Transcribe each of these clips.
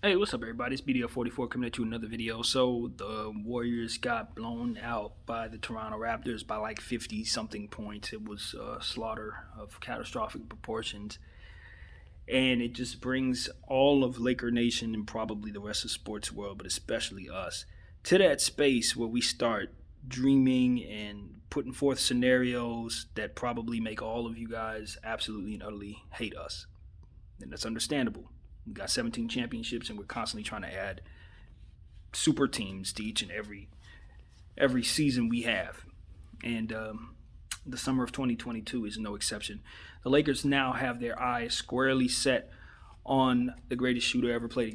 Hey, what's up, everybody? It's BDL44 coming at you with another video. So, the Warriors got blown out by the Toronto Raptors by like 50 something points. It was a slaughter of catastrophic proportions. And it just brings all of Laker Nation and probably the rest of the sports world, but especially us, to that space where we start dreaming and putting forth scenarios that probably make all of you guys absolutely and utterly hate us. And that's understandable. We got 17 championships, and we're constantly trying to add super teams to each and every season we have. And the summer of 2022 is no exception. The Lakers now have their eyes squarely set on the greatest shooter ever play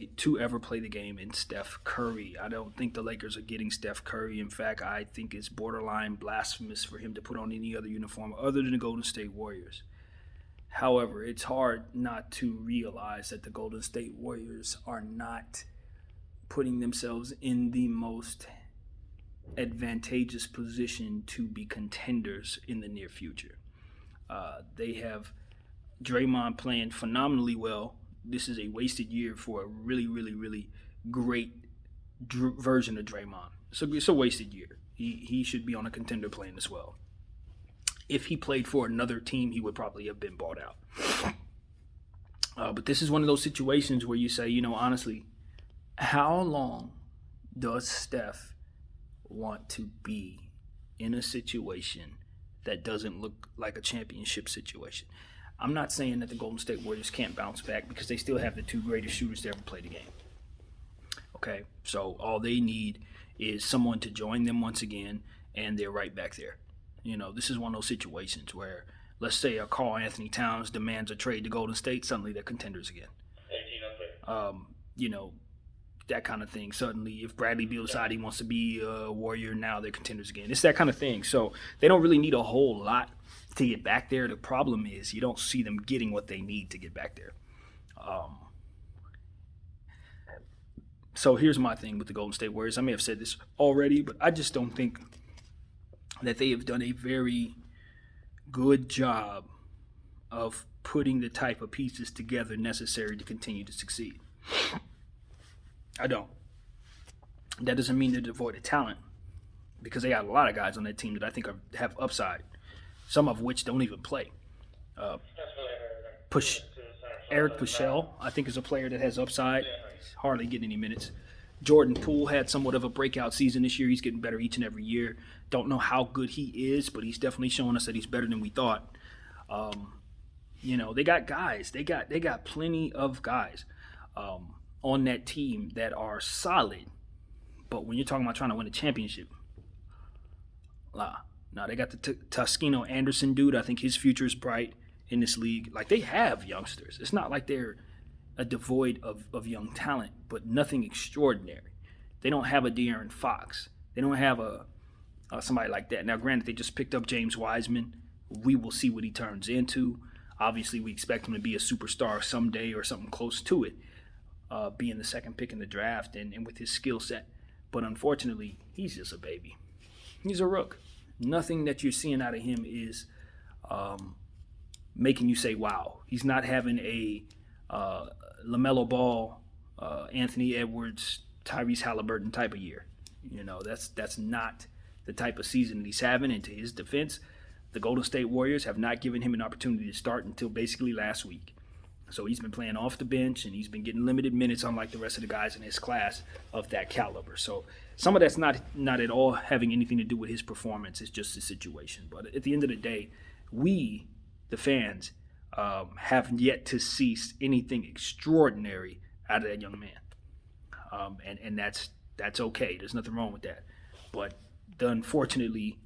the game in Steph Curry. I don't think the Lakers are getting Steph Curry. In fact, I think it's borderline blasphemous for him to put on any other uniform other than the Golden State Warriors. However, it's hard not to realize that the Golden State Warriors are not putting themselves in the most advantageous position to be contenders in the near future. They have Draymond playing phenomenally well. This is a wasted year for a really, really, really great version of Draymond. So it's a wasted year. He should be on a contender playing as well. If he played for another team, he would probably have been bought out. But this is one of those situations where you say, honestly, how long does Steph want to be in a situation that doesn't look like a championship situation? I'm not saying that the Golden State Warriors can't bounce back because they still have the two greatest shooters to ever play the game. Okay, so all they need is someone to join them once again, and they're right back there. This is one of those situations where, let's say, a Karl Anthony Towns demands a trade to Golden State, suddenly they're contenders again. You know, that kind of thing. Suddenly, if Bradley Beal decides he wants to be a Warrior, now they're contenders again. It's that kind of thing. So they don't really need a whole lot to get back there. The problem is you don't see them getting what they need to get back there. So here's my thing with the Golden State Warriors. I may have said this already, but I just don't think that they have done a very good job of putting the type of pieces together necessary to continue to succeed. I don't. That doesn't mean they're devoid of talent, because they got a lot of guys on that team that I think have upside, some of which don't even play. Push Eric Pushell, I think, is a player that has upside. He's hardly getting any minutes. Jordan Poole had somewhat of a breakout season this year. He's getting better each and every year. Don't know how good he is, but he's definitely showing us that he's better than we thought. They got guys. They got plenty of guys on that team that are solid. But when you're talking about trying to win a championship, nah, they got the Toscano Anderson dude. I think his future is bright in this league. Like, they have youngsters. It's not like they're devoid of young talent, but nothing extraordinary. They don't have a De'Aaron Fox. They don't have a somebody like that. Now, granted, they just picked up James Wiseman. We will see what he turns into. Obviously, we expect him to be a superstar someday or something close to it, being the second pick in the draft and with his skill set. But unfortunately, he's just a baby. He's a rook. Nothing that you're seeing out of him is making you say, wow. He's not having a LaMelo Ball, Anthony Edwards, Tyrese Halliburton type of year. That's not the type of season that he's having. And to his defense, the Golden State Warriors have not given him an opportunity to start until basically last week. So he's been playing off the bench, and he's been getting limited minutes, unlike the rest of the guys in his class of that caliber. So some of that's not at all having anything to do with his performance. It's just the situation. But at the end of the day, we, the fans, have yet to see anything extraordinary out of that young man. And that's okay. There's nothing wrong with that. But unfortunately,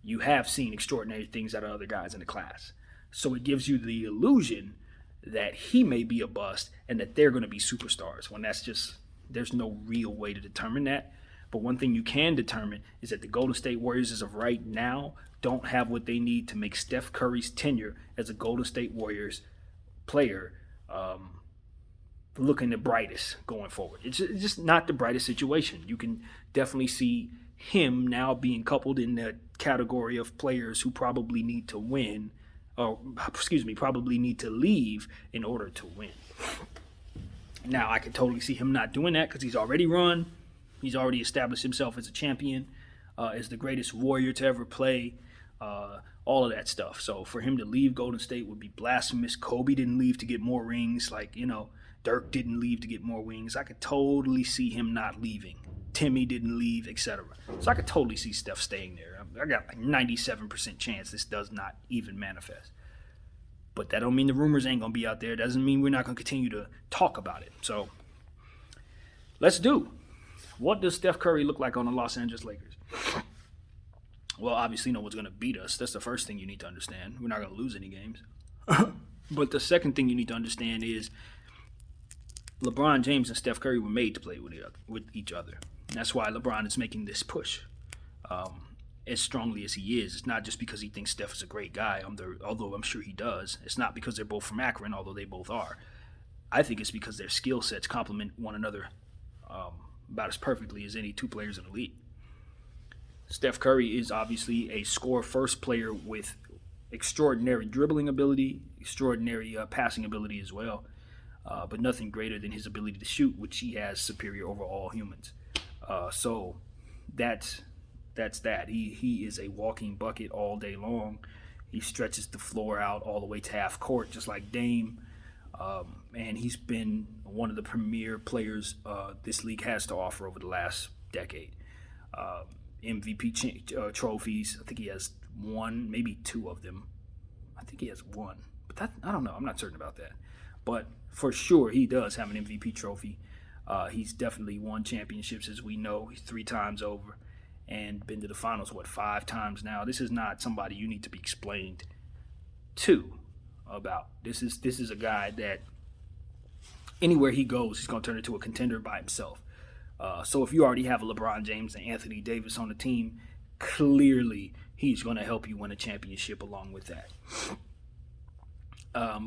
you have seen extraordinary things out of other guys in the class. So it gives you the illusion that he may be a bust and that they're going to be superstars, when there's no real way to determine that. But one thing you can determine is that the Golden State Warriors, as of right now, don't have what they need to make Steph Curry's tenure as a Golden State Warriors player looking the brightest going forward. It's just not the brightest situation. You can definitely see him now being coupled in that category of players who probably need to win, or probably need to leave in order to win. Now, I could totally see him not doing that because he's already run. He's already established himself as a champion, as the greatest warrior to ever play, all of that stuff. So for him to leave Golden State would be blasphemous. Kobe didn't leave to get more rings. Dirk didn't leave to get more wings. I could totally see him not leaving. Timmy didn't leave, etc. So I could totally see Steph staying there. I got like 97% chance this does not even manifest. But that don't mean the rumors ain't going to be out there. Doesn't mean we're not going to continue to talk about it. So let's do. What does Steph Curry look like on the Los Angeles Lakers? Well, obviously no one's going to beat us. That's the first thing you need to understand. We're not going to lose any games. But the second thing you need to understand is LeBron James and Steph Curry were made to play with each other. And that's why LeBron is making this push as strongly as he is. It's not just because he thinks Steph is a great guy, although I'm sure he does. It's not because they're both from Akron, although they both are. I think it's because their skill sets complement one another about as perfectly as any two players in the league. Steph Curry is obviously a score-first player with extraordinary dribbling ability, extraordinary passing ability as well, but nothing greater than his ability to shoot, which he has superior over all humans. So that's that. He is a walking bucket all day long. He stretches the floor out all the way to half court, just like Dame. And he's been one of the premier players this league has to offer over the last decade. MVP trophies. I think he has one, maybe two of them. I think he has one, but I don't know. I'm not certain about that. But for sure, he does have an MVP trophy. He's definitely won championships, as we know. He's 3 times over and been to the finals, 5 times now. This is not somebody you need to be explained to about. This is a guy that anywhere he goes, he's going to turn into a contender by himself. So if you already have a LeBron James and Anthony Davis on the team, clearly he's going to help you win a championship along with that.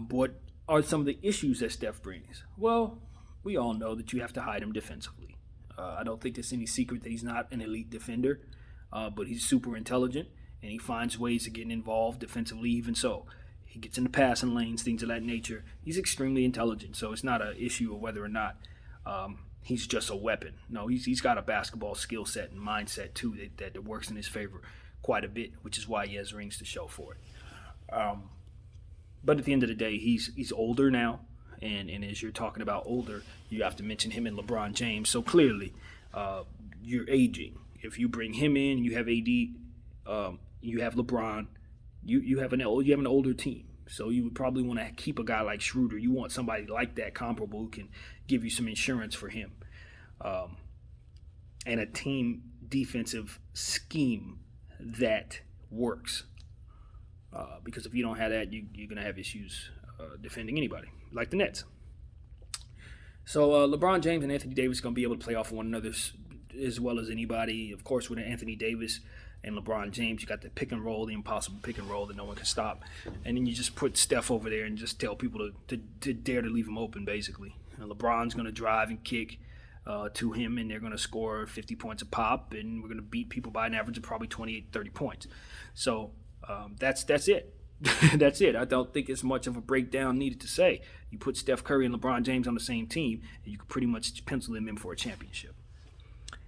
What are some of the issues that Steph brings? Well, we all know that you have to hide him defensively. I don't think it's any secret that he's not an elite defender, but he's super intelligent, and he finds ways of getting involved defensively even so. He gets in the passing lanes, things of that nature. He's extremely intelligent, so it's not an issue of whether or not he's just a weapon. No, he's got a basketball skill set and mindset, too, that works in his favor quite a bit, which is why he has rings to show for it. But at the end of the day, he's older now, and as you're talking about older, you have to mention him and LeBron James. So clearly, you're aging. If you bring him in, you have AD, you have LeBron, you have an older team. So you would probably want to keep a guy like Schroeder. You want somebody like that, comparable, who can give you some insurance for him, and a team defensive scheme that works. Because if you don't have that, you're going to have issues defending anybody, like the Nets. So LeBron James and Anthony Davis are going to be able to play off of one another as well as anybody. Of course, with Anthony Davis and LeBron James, you got the pick and roll, the impossible pick and roll that no one can stop. And then you just put Steph over there and just tell people to dare to leave him open, basically. And LeBron's going to drive and kick to him, and they're going to score 50 points a pop, and we're going to beat people by an average of probably 28, 30 points. So that's it. That's it. I don't think it's much of a breakdown needed to say. You put Steph Curry and LeBron James on the same team, and you can pretty much pencil them in for a championship.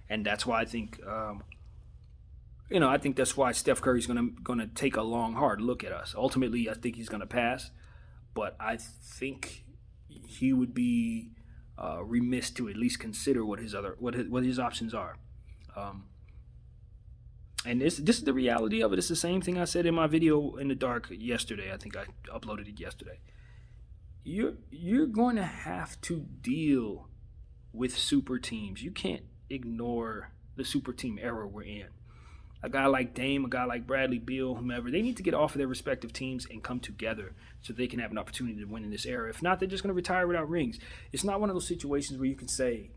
And that's why I think, I think that's why Steph Curry's gonna take a long, hard look at us. Ultimately, I think he's gonna pass, but I think he would be remiss to at least consider what his options are. And this is the reality of it. It's the same thing I said in my video in the dark yesterday. I think I uploaded it yesterday. You're going to have to deal with super teams. You can't ignore the super team era we're in. A guy like Dame, a guy like Bradley Beal, whomever, they need to get off of their respective teams and come together so they can have an opportunity to win in this era. If not, they're just going to retire without rings. It's not one of those situations where you can say,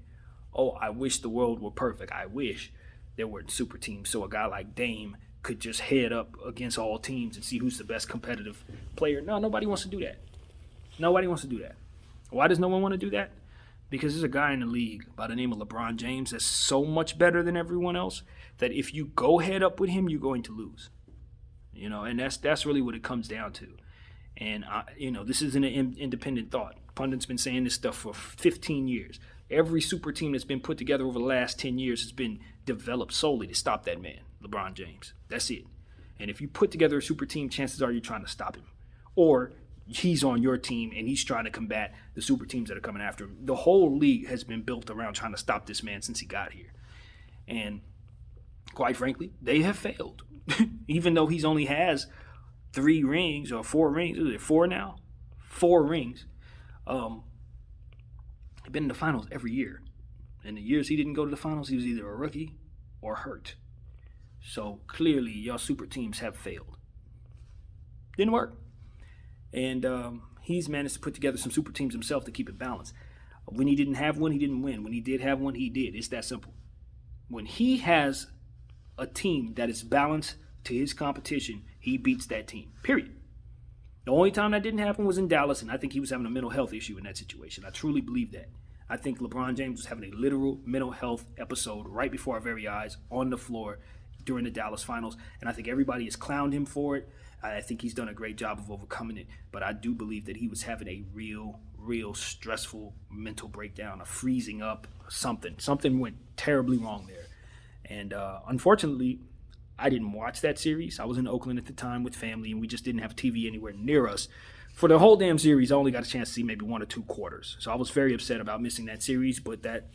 oh, I wish the world were perfect. I wish there were super teams so a guy like Dame could just head up against all teams and see who's the best competitive player. No, nobody wants to do that. Nobody wants to do that. Why does no one want to do that? Because there's a guy in the league by the name of LeBron James that's so much better than everyone else that if you go head up with him, you're going to lose. And that's really what it comes down to. And this isn't an independent thought. Pundits been saying this stuff for 15 years. Every super team that's been put together over the last 10 years has been developed solely to stop that man, LeBron James. That's it. And if you put together a super team, chances are you're trying to stop him. Or he's on your team and he's trying to combat the super teams that are coming after him. The whole league has been built around trying to stop this man since he got here. And quite frankly, they have failed. Even though he's only has 3 rings or 4 rings. Is it 4 now? 4 rings. He's been in the finals every year. And the years he didn't go to the finals, he was either a rookie or hurt. So clearly, y'all super teams have failed. Didn't work. And he's managed to put together some super teams himself to keep it balanced. When he didn't have one, he didn't win. When he did have one, he did. It's that simple. When he has a team that is balanced to his competition, he beats that team. Period. The only time that didn't happen was in Dallas, and I think he was having a mental health issue in that situation. I truly believe that. I think LeBron James was having a literal mental health episode right before our very eyes on the floor during the Dallas finals, and I think everybody has clowned him for it. I think he's done a great job of overcoming it, but I do believe that he was having a real stressful mental breakdown, a freezing up, something. Something went terribly wrong there. And unfortunately, I didn't watch that series. I was in Oakland at the time with family, and we just didn't have TV anywhere near us. For the whole damn series, I only got a chance to see maybe 1 or 2 quarters. So I was very upset about missing that series, but that,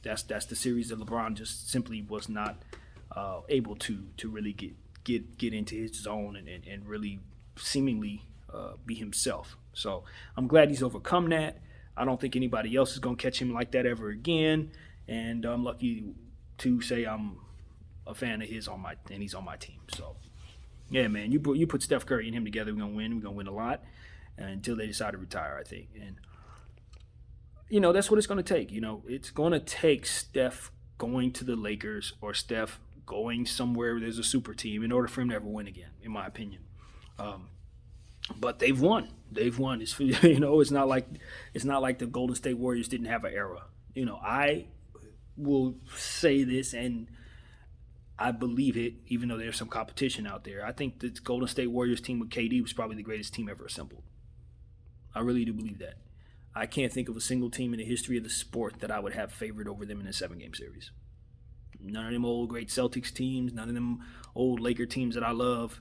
that's the series that LeBron just simply was not able to really get into his zone and really seemingly be himself. So I'm glad he's overcome that. I don't think anybody else is going to catch him like that ever again. And I'm lucky to say I'm a fan of his and he's on my team. So yeah, man, you put Steph Curry and him together, we're going to win. We're going to win a lot until they decide to retire, I think. And, that's what it's going to take. It's going to take Steph going to the Lakers or Steph going somewhere where there's a super team in order for him to ever win again, in my opinion. But they've won. It's it's not like the Golden State Warriors didn't have an era. I will say this, and I believe it, even though there's some competition out there. I think the Golden State Warriors team with KD was probably the greatest team ever assembled. I really do believe that. I can't think of a single team in the history of the sport that I would have favored over them in a 7-game series. None of them old great Celtics teams, none of them old Laker teams that I love,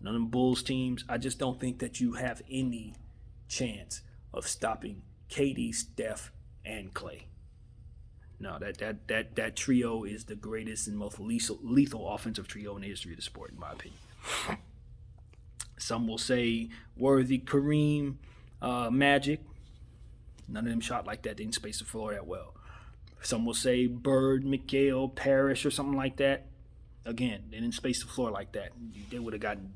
none of them Bulls teams. I just don't think that you have any chance of stopping KD, Steph, and Clay. No, that trio is the greatest and most lethal offensive trio in the history of the sport, in my opinion. Some will say Worthy, Kareem, Magic. None of them shot like that. They didn't space the floor that well. Some will say Bird, McHale, Parrish, or something like that. Again, they didn't space the floor like that. They would have gotten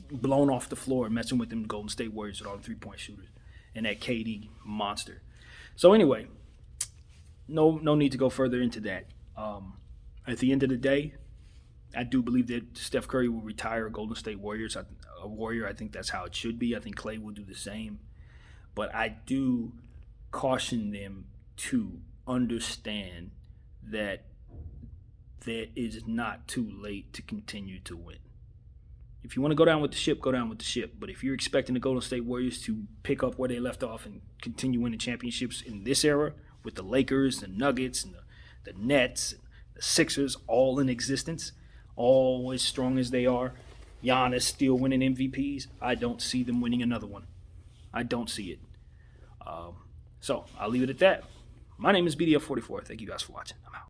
blown off the floor messing with them Golden State Warriors with all the three-point shooters and that KD monster. So anyway, no need to go further into that. At the end of the day, I do believe that Steph Curry will retire Golden State Warriors. A Warrior, I think that's how it should be. I think Clay will do the same. But I do caution them to understand that it is not too late to continue to win. If you want to go down with the ship, go down with the ship. But if you're expecting the Golden State Warriors to pick up where they left off and continue winning championships in this era with the Lakers, the Nuggets, and the Nets, and the Sixers all in existence, all as strong as they are, Giannis still winning MVPs, I don't see them winning another one. I don't see it. So I'll leave it at that. My name is BDF44. Thank you guys for watching. I'm out.